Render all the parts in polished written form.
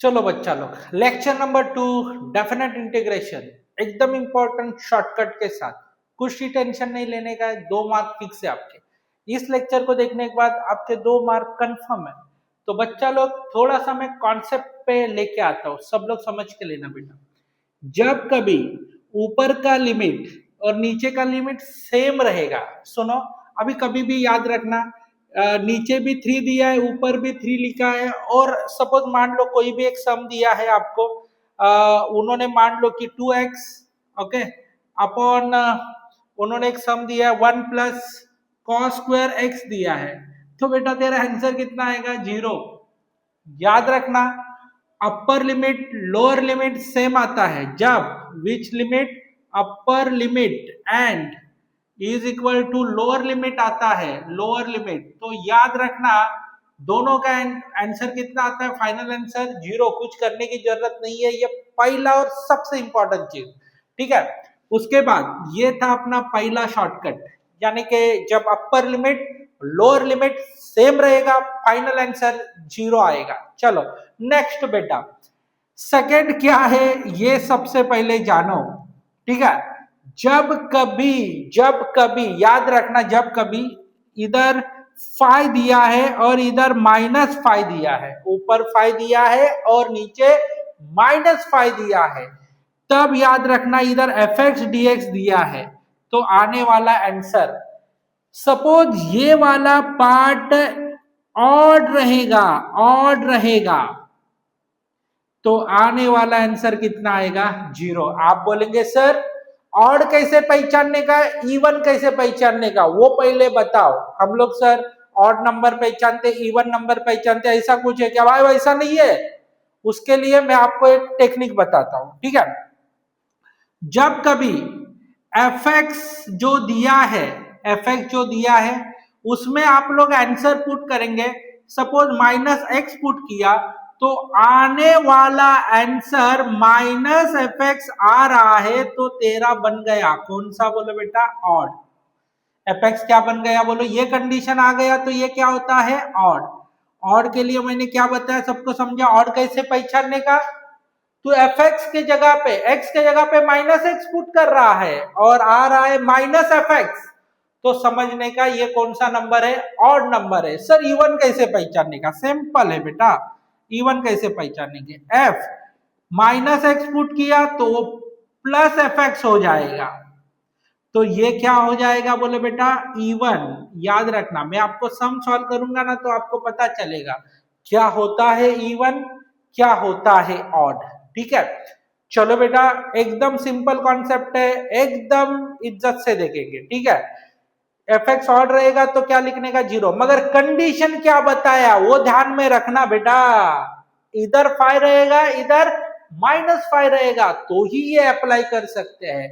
चलो बच्चा लोग, लेक्चर नंबर 2 डेफिनेट इंटीग्रेशन एकदम इंपॉर्टेंट शॉर्टकट के साथ। कुछ ही टेंशन नहीं लेने का है, 2 मार्क फिक्स है आपके। इस लेक्चर को देखने के बाद आपके 2 मार्क कंफर्म है। तो बच्चा लोग थोड़ा सा मैं कॉन्सेप्ट पे लेके आता हूँ, सब लोग समझ के लेना बेटा। जब कभी ऊपर का लिमिट और नीचे का लिमिट सेम रहेगा, सुनो अभी कभी भी याद रखना, नीचे भी 3 दिया है, ऊपर भी 3 लिखा है, और सपोज मान लो कोई भी एक सम दिया है आपको, उन्होंने मान लो कि 2x, ओके, अपॉन उन्होंने एक सम दिया है 1 प्लस कॉस स्क्वायर x दिया है, तो बेटा तेरा आंसर कितना आएगा? 0। याद रखना, upper limit lower limit same आता है जब which limit upper limit and is equal to lower limit आता है, लोअर लिमिट। तो याद रखना दोनों का आंसर कितना आता है? Final answer 0। कुछ करने की जरूरत नहीं है, ये पहला और सबसे इंपॉर्टेंट चीज, ठीक है। उसके बाद ये था अपना पहला शॉर्टकट, यानी कि जब अपर लिमिट लोअर लिमिट सेम रहेगा फाइनल आंसर 0 आएगा। चलो नेक्स्ट बेटा, सेकंड क्या है ये सबसे पहले जानो, ठीक है। जब कभी याद रखना, जब कभी इधर 5 दिया है और इधर -5 दिया है, ऊपर 5 दिया है और नीचे -5 दिया है, तब याद रखना इधर fx dx दिया है, तो आने वाला आंसर, सपोज ये वाला पार्ट ऑड रहेगा, तो आने वाला आंसर कितना आएगा? 0। आप बोलेंगे सर ऑड कैसे पहचानने का, इवन कैसे पहचानने का, वो पहले बताओ। हम लोग सर ऑड नंबर पहचानते, इवन नंबर पहचानते, ऐसा कुछ है क्या भाई? वैसा नहीं है। उसके लिए मैं आपको एक टेक्निक बताता हूं, ठीक है। जब कभी fx जो दिया है उसमें आप लोग आंसर पुट करेंगे, सपोज -x पुट किया, तो आने वाला आंसर -fx आ रहा है, तो तेरा बन गया कौन सा? बोलो बेटा ऑड। fx क्या बन गया? बोलो ये कंडीशन आ गया, तो ये क्या होता है? ऑड। ऑड के लिए मैंने क्या बताया, सबको समझा? ऑड कैसे पहचानने का, तो fx के जगह पे, x के जगह पे -x पुट कर रहा है और आ रहा है -fx, तो समझने का ये कौन सा नंबर है? ऑड नंबर है। सर इवन कैसे पहचानने का? सिंपल है बेटा, इवन कैसे पहचानेंगे? f -x पुट किया तो वो +fx हो जाएगा, तो ये क्या हो जाएगा? बोले बेटा इवन। याद रखना, मैं आपको सम सॉल्व करूंगा ना तो आपको पता चलेगा क्या होता है इवन, क्या होता है ऑड, ठीक है। चलो बेटा एकदम सिंपल कॉन्सेप्ट है, एकदम इज्जत से देखेंगे, ठीक है। fx ऑड रहेगा तो क्या लिखने का? 0। मगर कंडीशन क्या बताया वो ध्यान में रखना बेटा, इधर 5 रहेगा, इधर -5 रहेगा, तो ही ये अप्लाई कर सकते हैं।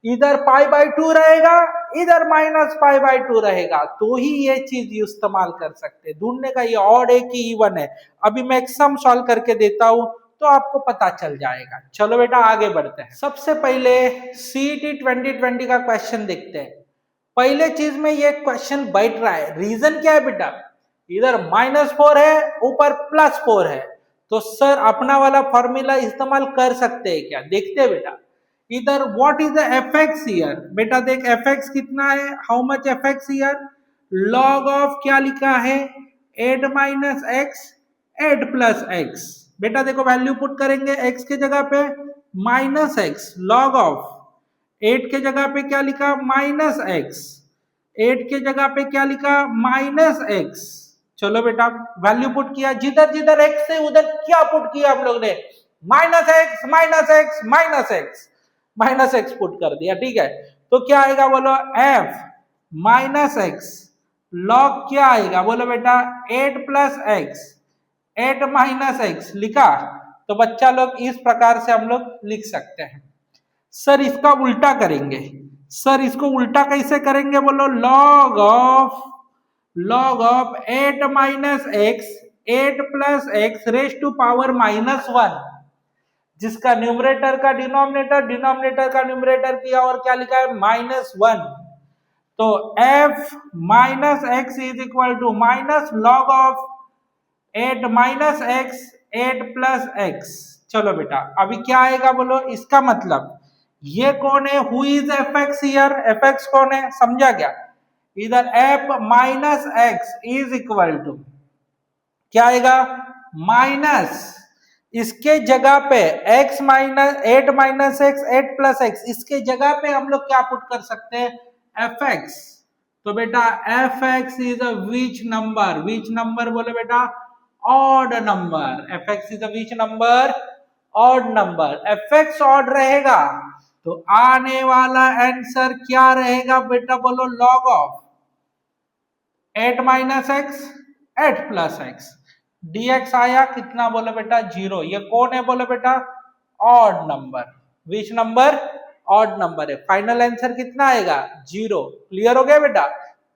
इधर π/2 रहेगा, इधर -π/2 रहेगा, तो ही ये चीज इस्तेमाल कर सकते हैं। ढूंढने का ये ऑड है कि इवन है, अभी मैं एक सम सॉल्व करके देता हूं तो आपको पता चल जाएगा। चलो बेटा आगे बढ़ते हैं। सबसे पहले CET 2020 का क्वेश्चन देखते हैं। पहले चीज में ये क्वेश्चन बैठ रहा है, रीजन क्या है बेटा? इधर -4 है, ऊपर +4 है, तो सर अपना वाला फॉर्मूला इस्तेमाल कर सकते हैं क्या? देखते हैं बेटा। इधर what is the fx here? बेटा देख fx कितना है, how much fx here? log of क्या लिखा है? 8 - x 8 + x। बेटा देखो वैल्यू पुट करेंगे, x के जगह पे -x, log ऑफ 8 के जगह पे क्या लिखा? -x, 8 के जगह पे क्या लिखा? -x। चलो बेटा वैल्यू पुट किया, जिधर जिधर x है उधर क्या पुट किया हम लोग ने? -x -x पुट कर दिया, ठीक है। तो क्या आएगा बोलो? f -x log क्या आएगा? बोलो बेटा 8 + x, 8 - x लिखा। तो बच्चा लोग इस प्रकार से हम लोग लिख सकते हैं। सर इसका उल्टा करेंगे, सर इसको उल्टा कैसे करेंगे? बोलो log of 8 - x 8 + x raise to power -1, जिसका न्यूमरेटर का डिनोमिनेटर, डिनोमिनेटर का न्यूमरेटर किया और क्या लिखा है? -1। तो f - x is equal to -log of 8 - x 8 plus x. चलो बेटा अभी क्या आएगा बोलो, इसका मतलब ये कौन है, who is f x here, f x कौन है, समझा क्या, इधर f minus x is equal to क्या आएगा, माइनस इसके जगह पे x minus 8 minus x 8 plus x, इसके जगह पे हम लोग क्या पुट कर सकते हैं, एफ एक्स। तो बेटा F x is a which number, which number बोले बेटा, odd number, F x is a which number, odd number, F x odd रहेगा तो आने वाला आंसर क्या रहेगा बेटा बोलो, log of 8 minus x 8 plus x, dx आया कितना बोले बेटा, 0। ये कौन है बोले बेटा, odd number, which number, odd number है। फाइनल आंसर कितना आएगा, 0। क्लियर हो गया बेटा,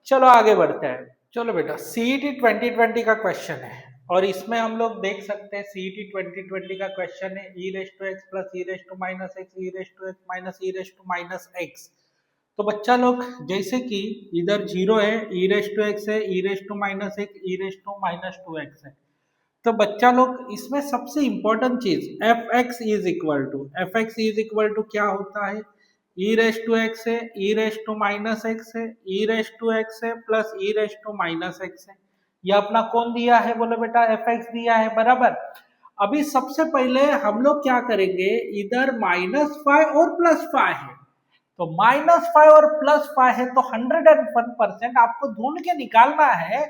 चलो आगे बढ़ते हैं। चलो बेटा सीईटी 2020 का क्वेश्चन है और इसमें हम लोग देख सकते हैं सीईटी 2020 का क्वेश्चन है e raise to x plus e raise to minus x e raise to x minus e raise to minus x. तो बच्चा लोग जैसे कि इधर 0 है, e रेस टू एक्स है, e raise to minus x, e raise to minus 2x है। तो बच्चा लोग इसमें सबसे इंपॉर्टेंट चीज f x is equal to, f x is equal to क्या होता है, ई रेस टू एक्स है, e raise to minus x है, ई रेस टू एक्स है plus e raise to minus x है। ये अपना कौन दिया है बोले बेटा, एफ एक्स दिया है, बराबर। अभी सबसे पहले हम लोग क्या करेंगे, इधर -5 और +5 है, तो -5 और +5 है तो 101% आपको ढूंढ के निकालना है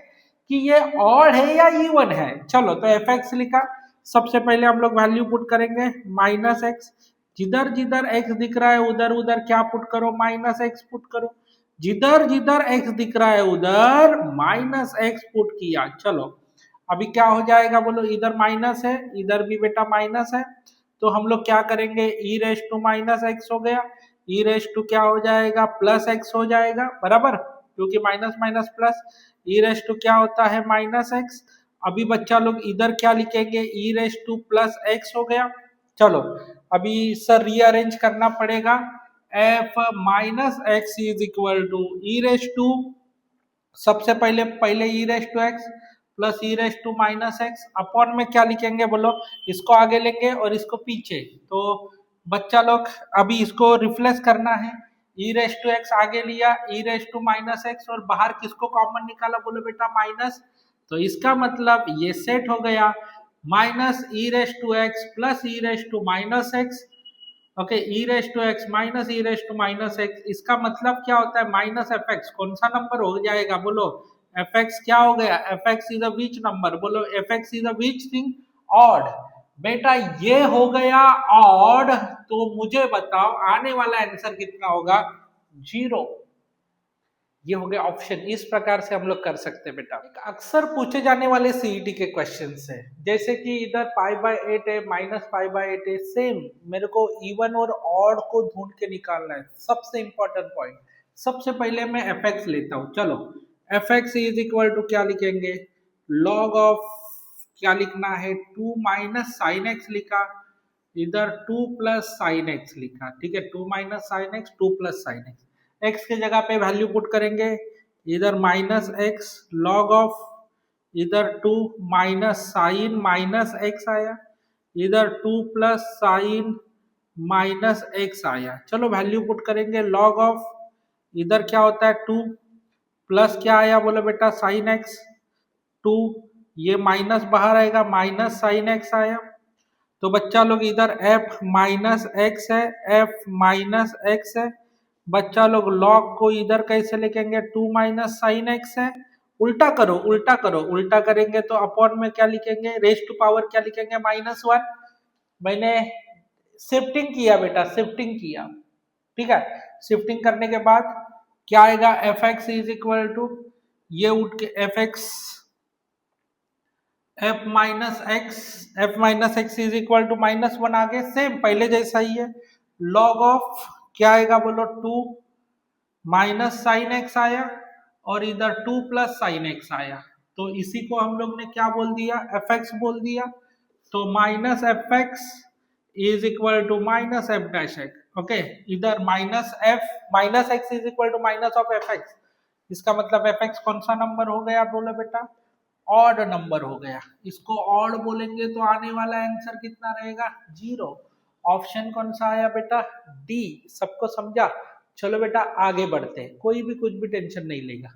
कि ये ऑड है या इवन है। चलो तो एफ एक्स लिखा, सबसे पहले हम लोग वैल्यू पुट करेंगे -x, जिधर जिधर x दिख रहा है उधर उधर क्या पुट करो, -x पुट करो, जिधर जिधर x दिख रहा है उधर -x पुट किया। चलो अभी क्या हो जाएगा बोलो, इधर माइनस है इधर भी बेटा माइनस है, तो हम लोग क्या करेंगे, e raise to minus x हो गया, e रेस टू क्या हो जाएगा, प्लस एक्स हो जाएगा, बराबर, क्योंकि minus minus plus, e raise to क्या होता है -x। अभी बच्चा लोग इधर क्या लिखेंगे, e raise to plus x हो गया। चलो अभी सर रीअरेंज करना पड़ेगा, f minus x is equal to e raise to, सबसे पहले e raise to x plus e raise to minus x, upon में क्या लिखेंगे बोलो, इसको आगे लेंगे और इसको पीछे। तो बच्चा लोग अभी इसको रिप्लेस करना है, ई रेस टू एक्स आगे लिया, ई रेस टू माइनस एक्स और बाहर किसको कॉमन निकाला बोलो बेटा, माइनस। तो इसका मतलब ये सेट हो गया, minus e raise to x plus e raise to minus x, okay, e raise to x minus e raise to minus x. इसका मतलब क्या होता है, माइनस एफ एक्स, कौन सा नंबर हो जाएगा बोलो, एफ एक्स क्या हो गया, F x is a which number बोलो, F x is a which thing, odd. बेटा ये हो गया ऑड, तो मुझे बताओ आने वाला आंसर कितना होगा, 0। ये हो गया ऑप्शन। इस प्रकार से हम लोग कर सकते हैं बेटा। अक्सर पूछे जाने वाले सीईटी के क्वेश्चन है, जैसे कि इधर π/8 है, -π/8 है, सेम मेरे को इवन और ऑड को ढूंढ के निकालना है। सबसे इंपॉर्टेंट पॉइंट, सबसे पहले मैं एफ एक्स लेता हूं। चलो f x is equal to क्या लिखेंगे, लॉग ऑफ क्या लिखना है, 2 माइनस साइन एक्स लिखा, इधर 2 प्लस साइन एक्स लिखा, ठीक है, 2 minus sine x 2 plus sine x, x के जगह पे वैल्यू पुट करेंगे, इधर -x लॉग ऑफ, इधर 2 माइनस साइन माइनस एक्स आया, इधर 2 प्लस साइन माइनस एक्स आया। चलो वैल्यू पुट करेंगे, लॉग ऑफ, इधर क्या होता है 2 प्लस क्या आया बोलो बेटा, साइन एक्स 2, ये माइनस बाहर आएगा, माइनस साइन एक्स आया। तो बच्चा लोग इधर f माइनस एक्स है, f माइनस एक्स है, बच्चा लोग लॉग को इधर कैसे लिखेंगे, 2 माइनस साइन एक्स है, उल्टा करो उल्टा करो, उल्टा करेंगे तो अपॉन में क्या लिखेंगे, रेस टू पावर क्या लिखेंगे, -1। मैंने शिफ्टिंग किया बेटा, शिफ्टिंग किया, ठीक है, शिफ्टिंग करने के बाद क्या आएगा, f x is equal to, ये उठ के f x f minus x is equal to -1 आ गए, सेम पहले जैसा ही है, लॉग ऑफ क्या आएगा बोलो, 2 माइनस साइन एक्स आया और इधर 2 प्लस साइन एक्स आया। तो इसी को हम लोग ने क्या बोल दिया, एफ एक्स बोल दिया। तो minus F x is equal to minus F dash X, okay, इधर minus x is equal to minus of F X, इसका मतलब एफ एक्स कौन सा नंबर हो गया बोलो बेटा, ऑड नंबर हो गया, इसको ऑड बोलेंगे तो आने वाला आंसर कितना रहेगा 0। ऑप्शन कौन सा आया बेटा डी। सबको समझा? चलो बेटा आगे बढ़ते हैं, कोई भी कुछ भी टेंशन नहीं लेगा।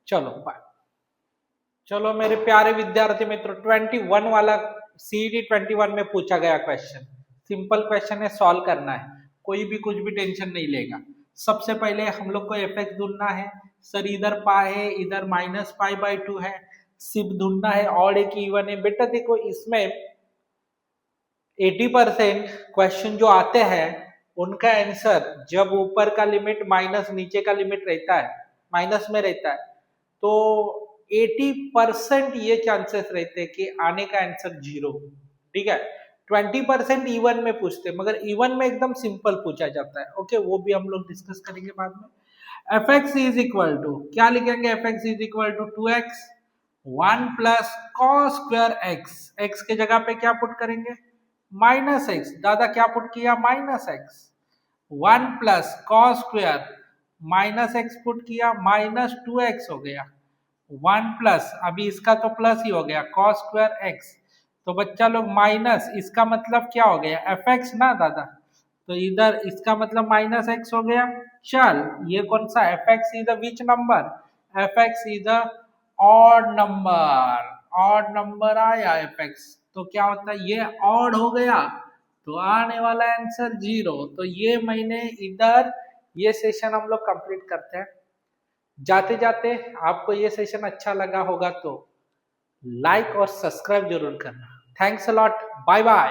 चलो बाय। चलो मेरे प्यारे विद्यार्थी मित्रों 21 वाला सीडी 21 में पूछा गया क्वेश्चन, सिंपल क्वेश्चन है, सॉल्व करना है, कोई भी कुछ भी टेंशन नहीं लेगा। सबसे पहले हम लोग को एफ एक्स ढूंढना है। सर इधर पाई है, इधर -π/2 है, सिर्फ ढूंढना है ऑड है कि इवन है। बेटा देखो इसमें 80% क्वेश्चन जो आते हैं उनका आंसर जब ऊपर का लिमिट माइनस नीचे का लिमिट रहता है, माइनस में रहता है, तो 80% ये चांसेस रहते हैं कि आने का आंसर 0। ठीक है, 20% इवन में पूछते हैं, मगर इवन में एकदम सिंपल पूछा जाता है। ओके, वो भी हम लोग डिस्कस करेंगे बाद में। F x is equal to क्या लिखेंगे? F x is equal to 2x 1 plus cos square x. X के जगह पे क्या पुट करेंगे? -x। दादा क्या पुट किया? -x। 1 plus cos square -x put किया, -2x हो गया। 1 प्लस, अभी इसका तो प्लस ही हो गया, कॉस स्क्वायर एक्स। तो बच्चा लोग माइनस, इसका मतलब क्या हो गया? एफ एक्स ना दादा, तो इधर इसका मतलब -x हो गया। चल ये कौन सा? F x is the which number? F x is the odd number. Odd number आया एफ एक्स, तो क्या होता है? ये ऑड हो गया, तो आने वाला आंसर 0। तो ये मैंने इधर ये सेशन हम लोग कंप्लीट करते हैं। जाते जाते आपको ये सेशन अच्छा लगा होगा तो लाइक और सब्सक्राइब जरूर करना। Thanks a lot, bye bye.